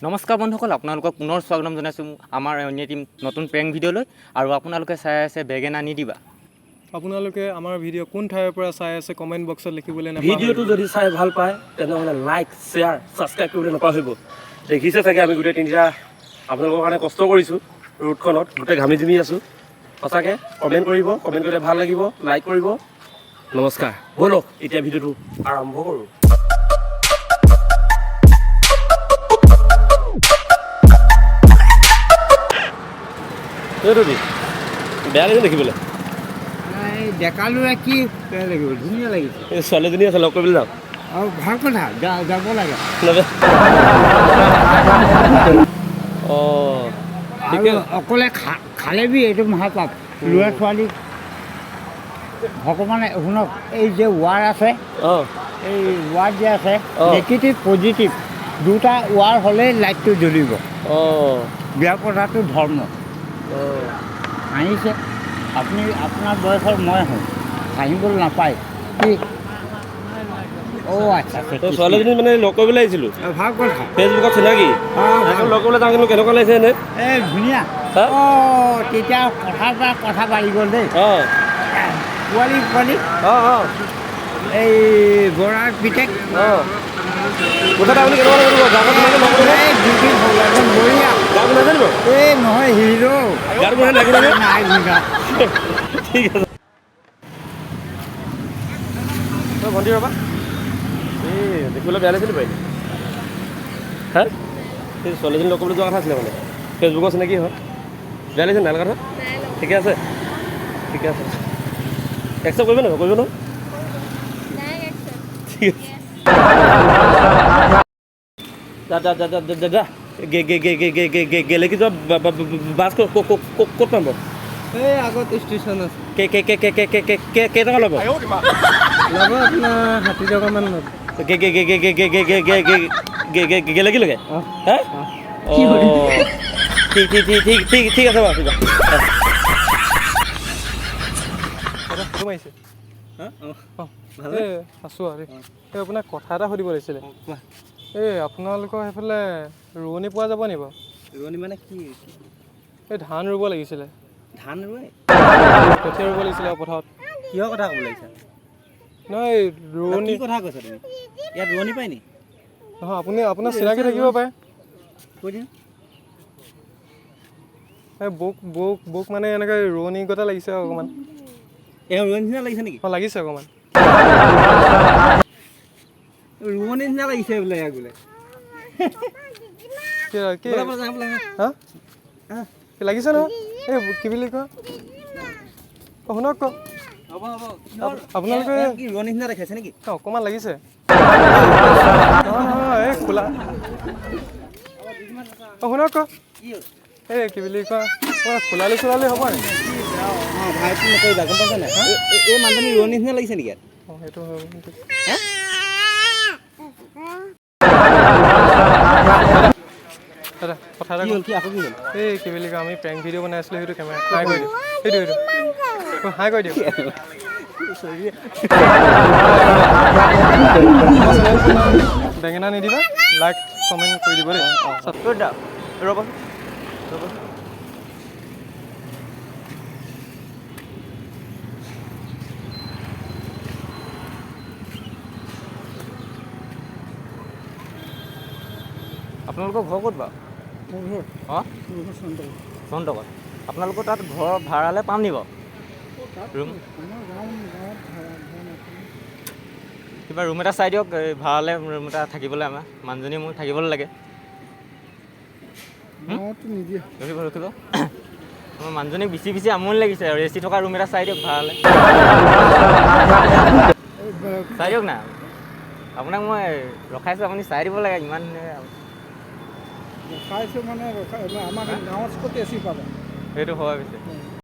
নমস্কাৰ বন্ধুসকল, আপোনালোকক পুনৰ স্বাগতম জনাইছোঁ আমাৰ অন্য এটি নতুন প্ৰেংক ভিডিঅ'লৈ। আৰু আপোনালোকে চাই আছে বেগেনা নিদিবা। আপোনালোকে আমাৰ ভিডিঅ' কোন ঠাইৰ পৰা চাই আছে কমেণ্ট বক্সত লিখিবলৈ নাপাহৰিব। ভিডিঅ'টো যদি চাই ভাল পায় তেনেহ'লে লাইক শ্বেয়াৰ ছাবস্ক্ৰাইব কৰিবলৈ নাপাহৰিব। দেখিছে চাগে আমি গোটেই তিনিটা আপোনালোকৰ কাৰণে কষ্ট কৰিছোঁ ৰোডখনত, গোটেই ঘামি জুমি আছোঁ। সঁচাকৈ কমেণ্ট কৰিব, কমেণ্ট কৰিলে ভাল লাগিব, লাইক কৰিব। নমস্কাৰ, ব'লক এতিয়া ভিডিঅ'টো আৰম্ভ কৰোঁ। বেয়া লাগিছে দেখিবলৈ। ডেকালো কি লাগিব, ধুনীয়া লাগিছে। এই ছোৱালীজনী আছে, লগ কৰিবলৈ যাওঁ। আৰু ভাল কথা, যাব লাগে। অঁ, আৰু অকলে খালে বি এইটো মহাপাপ। ল'ৰা ছোৱালী ভগৱানে শুনক, এই যে ৱাৰ আছে, অঁ, এই ৱাৰ যে আছে, অঁ। নেগেটিভ পজিটিভ দুটা ৱাৰ হ'লেই লাইটটো জ্বলিব। অঁ, বেয়া কথাটো ধৰ্ম। অঁ। হাঁহিছে আপুনি, আপোনাৰ বয়সৰ মই হওঁ, হাঁহিবলৈ নাপায় কি? অ' আচ্ছা, তই ছোৱালীজনী মানে লগ কৰিবলৈ আহিছিলোঁ, ভাল কথা। ফেচবুকত চিনাকি। লগ কৰিবলৈ যাওঁ, কিন্তু কেনেকুৱা লাগিছে এনে? এই ধুনীয়া। হা? অঁ, তেতিয়া কথা বাঢ়ি গ'ল দেই। অঁ, পোৱালি অঁ, অঁ, এই বৰাৰ পিতেক অঁ। মুঠতে আপুনি কেনেকুৱা লাগিব? গাঁৱত কেনেকৈ লগ কৰিব? এই বিউটিফুল, একদম বঢ়িয়া। গাঁৱত নাজানিব? এই নহয় হিৰো। গাঁৱত কোনে লাগিব নে? নাই ভিগা। ঠিক আছে। তই ভণ্টি ৰ'বা। এই দেখিবলৈ বেয়া লাগিছে নি বাৰু? হা? এই ছোৱালীজনী লগ কৰিবলৈ যোৱা কথা আছিলে মানে, ফেচবুকৰ চিনাকি হয়। বেয়া লাগিছে নাই কথা? ঠিকে আছে, ঠিকে আছে। একচেপ্ট কৰিব নহয়, কৰিব নহয়? ঠিক আছে। যা গেলেকি যোৱা বাছ ক'ত পাব? এই আগত ষ্টেচন আছে, কেইটকা ল'ব? ল'ব আপোনাৰ 60 টকামান ল'ব। গেলেকিলৈকে? হা? অঁ, ঠিক আছে বাৰু। সোমাইছে। এই আছোঁ আৰু এই আপোনাক কথা এটা সুধিব লাগিছিলে। এই আপোনালোকৰ সেইফালে ৰোৱনী পোৱা যাব নি বাৰু? ৰোৱনী মানে কি? এই ধান ৰুব লাগিছিলে, ধান ৰোৱে? কঠীয়া ৰুব লাগিছিলে আৰু পথাৰত। কিহৰ কথা ক'ব লাগিছে? নহয় এই ৰোৱনী, কি কথা কৈছা তুমি? ইয়াত ৰোৱনী পায় নি? নহয় আপুনি আপোনাৰ চিনাকি থাকিব পাৰে। কৈ দিম। এই বৌক মানে এনেকৈ ৰোৱনী গতে লাগিছে অকণমান। এই ৰোৱনী নিচিনা লাগিছে নেকি? অঁ, লাগিছে অকণমান। ৰোৱনী নিচিনা লাগিছে বোলে ইয়াক বোলে। কি হা? লাগিছে নহয়, এই কি বুলি কয়? অঁ, শুনক আকৌ। আপোনালোকে কি ৰোৱনী নিচিনা দেখাইছে নেকি? অকণমান লাগিছে। নহয়, এই খোলা। অঁ, শুনক আকৌ। এই কি বুলি কয়, খোলালি চোলালি হ'ব নেকি? অঁ, ভাইটো নকৰিবা, গম পাইছা নাই? এই মানুহজনী ৰোৱনী নিচিনা লাগিছে নেকি ইয়াত? অঁ, সেইটো হয়। দাদা কথা এটা কি আকৌ কি হ'ল? এই কি বুলি কয়, আমি প্ৰেংক ভিডিঅ' বনাই আছিলোঁ, সেইটো কেমেৰা হাই কৰি দিওঁ। সেইটো হাই কৰি দিওঁ। বেঙেনা নিদিবা, লাইক কমেণ্ট কৰি দিব দেই। ৰ'ব। আপোনালোকৰ ঘৰ ক'ত বাৰু? অঁ, চন্দকত। আপোনালোকৰ তাত ঘৰ ভাড়ালৈ পাম নি বাৰু? ৰুম কিবা ৰুম এটা চাই দিয়ক, এই ভাড়ালৈ ৰুম এটা থাকিবলৈ, আমাৰ মানুহজনী মোৰ থাকিবলৈ লাগে। ৰখিব। মোৰ মানুহজনীক বিচি আমনি লাগিছে আৰু এচি থকা ৰুম এটা চাই দিয়ক ভাড়ালৈ। চাই দিয়ক না, আপোনাক মই ৰখাইছোঁ, আপুনি চাই দিব লাগে। ইমান ৰখাইছোঁ মানে আমাৰ গাঁৱত ক'ত এচি পাবা? সেইটো হয় পিছে।